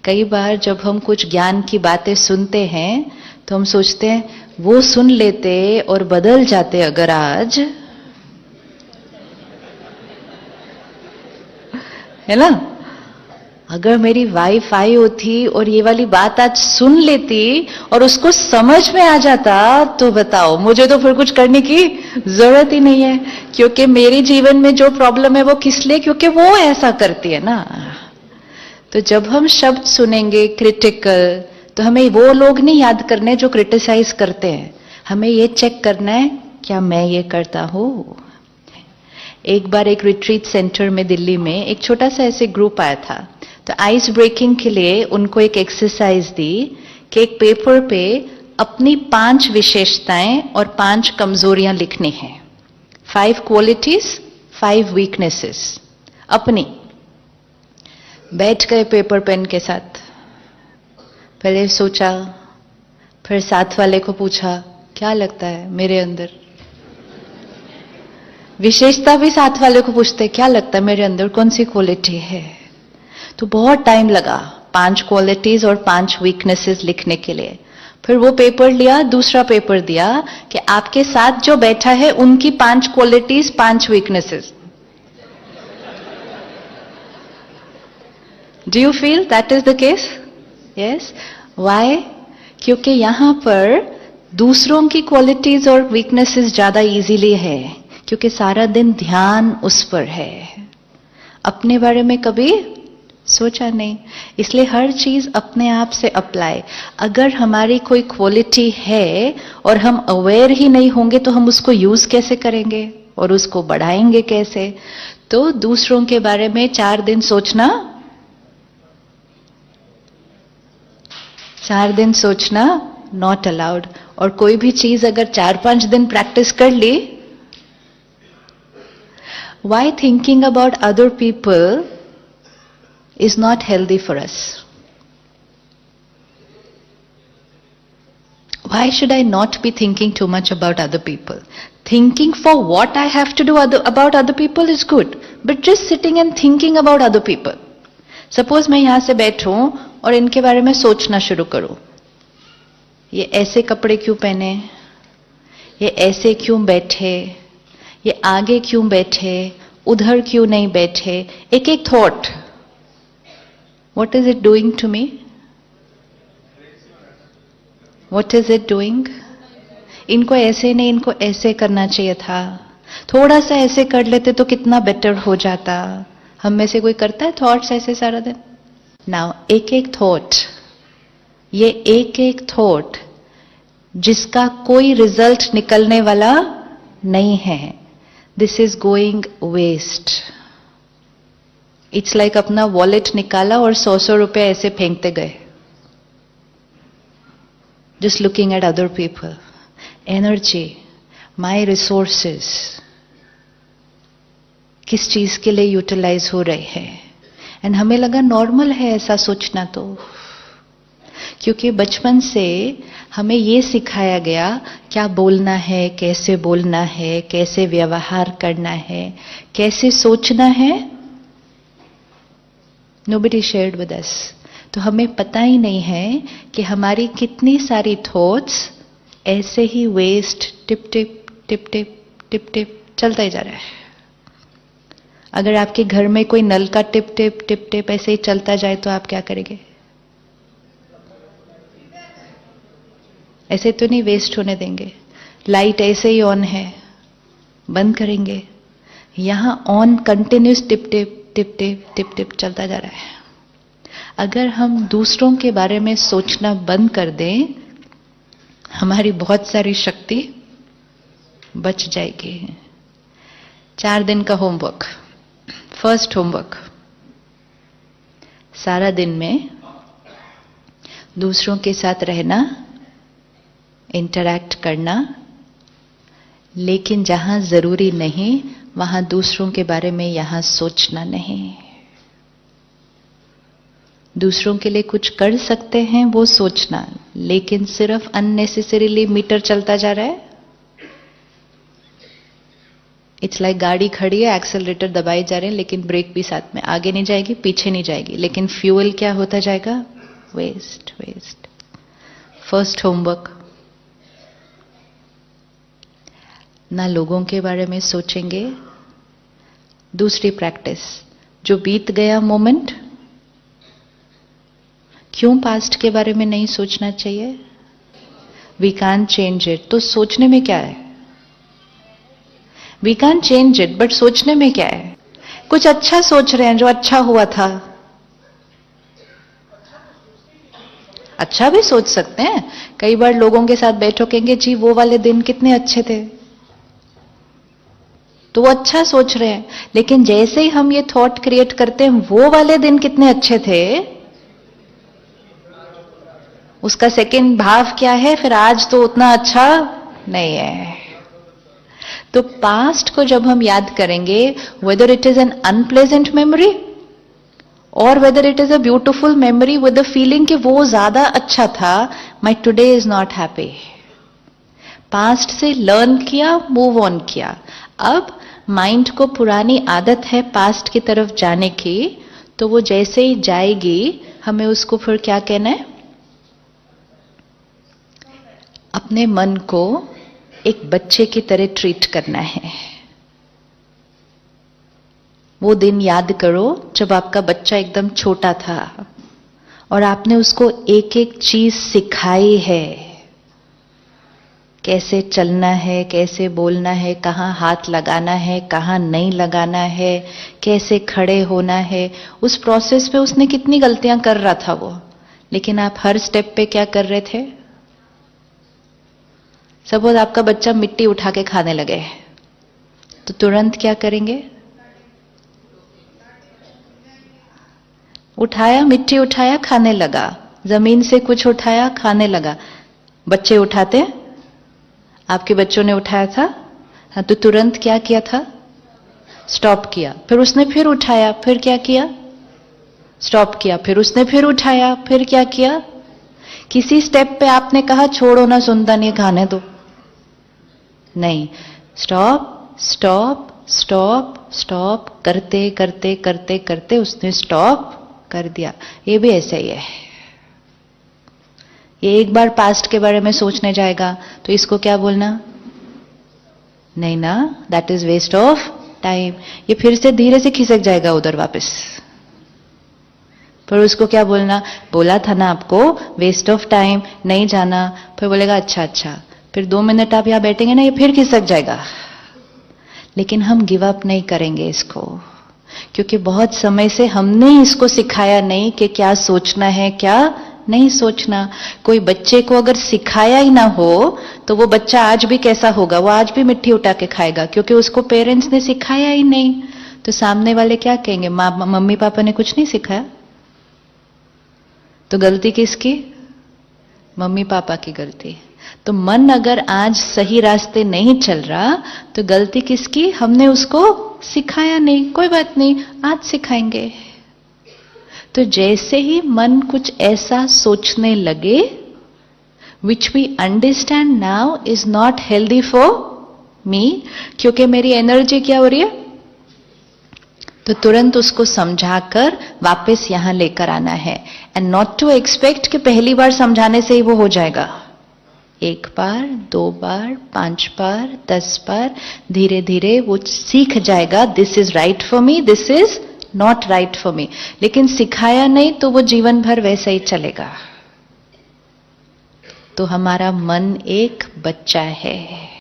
कई बार जब हम कुछ ज्ञान की बातें सुनते हैं तो हम सोचते हैं वो सुन लेते और बदल जाते अगर आज, है ना। अगर मेरी वाइफ आई होती और ये वाली बात आज सुन लेती और उसको समझ में आ जाता तो बताओ, मुझे तो फिर कुछ करने की जरूरत ही नहीं है, क्योंकि मेरे जीवन में जो प्रॉब्लम है वो किस लिए, क्योंकि वो ऐसा करती है ना। तो जब हम शब्द सुनेंगे क्रिटिकल, तो हमें वो लोग नहीं याद करने जो क्रिटिसाइज करते हैं, हमें ये चेक करना है क्या मैं ये करता हूं। एक बार एक रिट्रीट सेंटर में दिल्ली में एक छोटा सा ऐसे ग्रुप आया था, तो आइस ब्रेकिंग के लिए उनको एक एक्सरसाइज दी कि एक पेपर पे अपनी 5 विशेषताएं और 5 कमजोरियां लिखनी है। 5 क्वालिटीज, 5 वीकनेसेस अपनी। बैठ गए पेपर पेन के साथ, पहले सोचा, फिर साथ वाले को पूछा क्या लगता है मेरे अंदर। विशेषता भी साथ वाले को पूछते क्या लगता है मेरे अंदर कौन सी क्वालिटी है। तो बहुत टाइम लगा 5 क्वालिटीज और 5 वीकनेसेस लिखने के लिए। फिर वो पेपर लिया, दूसरा पेपर दिया कि आपके साथ जो बैठा है उनकी 5 qualities, 5 weaknesses. Do you feel that is the case? Yes. Why? क्योंकि यहां पर दूसरों की क्वालिटीज और वीकनेसेस ज्यादा इजीली है, क्योंकि सारा दिन ध्यान उस पर है, अपने बारे में कभी सोचा नहीं। इसलिए हर चीज अपने आप से अप्लाई। अगर हमारी कोई क्वालिटी है और हम अवेयर ही नहीं होंगे तो हम उसको यूज कैसे करेंगे और उसको बढ़ाएंगे कैसे। तो दूसरों के बारे में 4 दिन सोचना, 4 दिन सोचना नॉट अलाउड। और कोई भी चीज अगर 4-5 दिन प्रैक्टिस कर ली, why thinking about other people is not healthy for us? Why should I not be thinking too much about other people? Thinking for what I have to do about other people is good, but just sitting and thinking about other people. Suppose मैं यहां से बैठूं और इनके बारे में सोचना शुरू करूं, ये ऐसे कपड़े क्यों पहने, ये ऐसे क्यों बैठे, ये आगे क्यों बैठे, उधर क्यों नहीं बैठे। एक एक thought, what is it doing to me? What is it doing? इनको ऐसे नहीं, इनको ऐसे करना चाहिए था, थोड़ा सा ऐसे कर लेते तो कितना बेटर हो जाता। हम में से कोई करता है थॉट्स ऐसे सारा दिन? नाउ एक एक थॉट, ये एक एक थॉट जिसका कोई रिजल्ट निकलने वाला नहीं है, this is going waste. It's like अपना वॉलेट निकाला और 100 रुपए ऐसे फेंकते गए, just looking at other people. Energy, my resources किस चीज के लिए यूटिलाइज हो रहे हैं। एंड हमें लगा नॉर्मल है ऐसा सोचना, तो क्योंकि बचपन से हमें ये सिखाया गया क्या बोलना है, कैसे बोलना है, कैसे व्यवहार करना है, कैसे सोचना है। Nobody shared with us. तो हमें पता ही नहीं है कि हमारी कितनी सारी थॉट्स ऐसे ही वेस्ट टिप टिप टिप टिप टिप टिप चलता ही जा रहा है। अगर आपके घर में कोई नल का टिप टिप टिप टिप ऐसे ही चलता जाए तो आप क्या करेंगे? ऐसे तो नहीं वेस्ट होने देंगे। लाइट ऐसे ही ऑन है, बंद करेंगे? यहां ऑन कंटिन्यूस टिप टिप टिप टिप टिप टिप चलता जा रहा है। अगर हम दूसरों के बारे में सोचना बंद कर दें, हमारी बहुत सारी शक्ति बच जाएगी। 4 दिन का होमवर्क। फर्स्ट होमवर्क, सारा दिन में दूसरों के साथ रहना, इंटरैक्ट करना, लेकिन जहां जरूरी नहीं वहां दूसरों के बारे में यहां सोचना नहीं। दूसरों के लिए कुछ कर सकते हैं वो सोचना, लेकिन सिर्फ अननेसेसरीली मीटर चलता जा रहा है। इट्स लाइक गाड़ी खड़ी है, एक्सेलरेटर दबाए जा रहे हैं, लेकिन ब्रेक भी साथ में, आगे नहीं जाएगी पीछे नहीं जाएगी, लेकिन फ्यूल क्या होता जाएगा? Waste waste. फर्स्ट होमवर्क, ना लोगों के बारे में सोचेंगे। दूसरी प्रैक्टिस, जो बीत गया मोमेंट, क्यों पास्ट के बारे में नहीं सोचना चाहिए? We can't change it. तो सोचने में क्या है? We can't change it, but सोचने में क्या है? कुछ अच्छा सोच रहे हैं जो अच्छा हुआ था। अच्छा भी सोच सकते हैं। कई बार लोगों के साथ बैठो, कहेंगे जी वो वाले दिन कितने अच्छे थे, तो वो अच्छा सोच रहे हैं। लेकिन जैसे ही हम ये थॉट क्रिएट करते हैं वो वाले दिन कितने अच्छे थे, उसका सेकंड भाव क्या है? फिर आज तो उतना अच्छा नहीं है। तो पास्ट को जब हम याद करेंगे, whether it is an unpleasant memory और whether it is a beautiful memory with the feeling कि वो ज्यादा अच्छा था, my today is not happy. Past से लर्न किया, मूव ऑन किया। अब माइंड को पुरानी आदत है पास्ट की तरफ जाने की, तो वो जैसे ही जाएगी हमें उसको फिर क्या कहना है? अपने मन को एक बच्चे की तरह ट्रीट करना है। वो दिन याद करो जब आपका बच्चा एकदम छोटा था और आपने उसको एक एक चीज सिखाई है। कैसे चलना है, कैसे बोलना है, कहाँ हाथ लगाना है, कहाँ नहीं लगाना है, कैसे खड़े होना है। उस प्रोसेस में उसने कितनी गलतियां कर रहा था वो, लेकिन आप हर स्टेप पे क्या कर रहे थे? सपोज आपका बच्चा मिट्टी उठा के खाने लगे, तो तुरंत क्या करेंगे? उठाया, मिट्टी उठाया, खाने लगा। जमीन से कुछ उठाया, खाने लगा। बच्चे उठाते हैं? आपके बच्चों ने उठाया था? हाँ, तो तुरंत क्या किया था? स्टॉप किया। फिर उसने फिर उठाया, फिर क्या किया? स्टॉप किया। फिर उसने फिर उठाया, फिर क्या किया? किसी स्टेप पे आपने कहा छोड़ो ना, सुनता नहीं, खाने दो? नहीं, स्टॉप स्टॉप स्टॉप स्टॉप करते करते करते करते उसने स्टॉप कर दिया। ये भी ऐसा ही है। ये एक बार पास्ट के बारे में सोचने जाएगा तो इसको क्या बोलना? नहीं ना, that is waste of time. ये फिर से धीरे से खिसक जाएगा उधर वापस। पर उसको क्या बोलना? बोला था ना आपको, वेस्ट ऑफ टाइम, नहीं जाना। फिर बोलेगा अच्छा अच्छा। फिर 2 मिनट आप यहां बैठेंगे ना, ये फिर खिसक जाएगा। लेकिन हम गिव अप नहीं करेंगे इसको, क्योंकि बहुत समय से हमने इसको सिखाया नहीं कि क्या सोचना है, क्या नहीं सोचना। कोई बच्चे को अगर सिखाया ही ना हो तो वो बच्चा आज भी कैसा होगा? वो आज भी मिट्टी उठा के खाएगा, क्योंकि उसको पेरेंट्स ने सिखाया ही नहीं। तो सामने वाले क्या कहेंगे? मम्मी पापा ने कुछ नहीं सिखाया। तो गलती किसकी? मम्मी पापा की गलती। तो मन अगर आज सही रास्ते नहीं चल रहा तो गलती किसकी? हमने उसको सिखाया नहीं। कोई बात नहीं, आज सिखाएंगे। तो जैसे ही मन कुछ ऐसा सोचने लगे which we understand now is not healthy for me, क्योंकि मेरी एनर्जी क्या हो रही है, तो तुरंत उसको समझाकर वापस यहां लेकर आना है। एंड नॉट टू एक्सपेक्ट कि पहली बार समझाने से ही वो हो जाएगा। 1 बार, 2 बार, 5 बार, 10 बार, धीरे धीरे वो सीख जाएगा। This is right for me, this is not right for me. लेकिन सिखाया नहीं तो वो जीवन भर वैसा ही चलेगा। तो हमारा मन एक बच्चा है।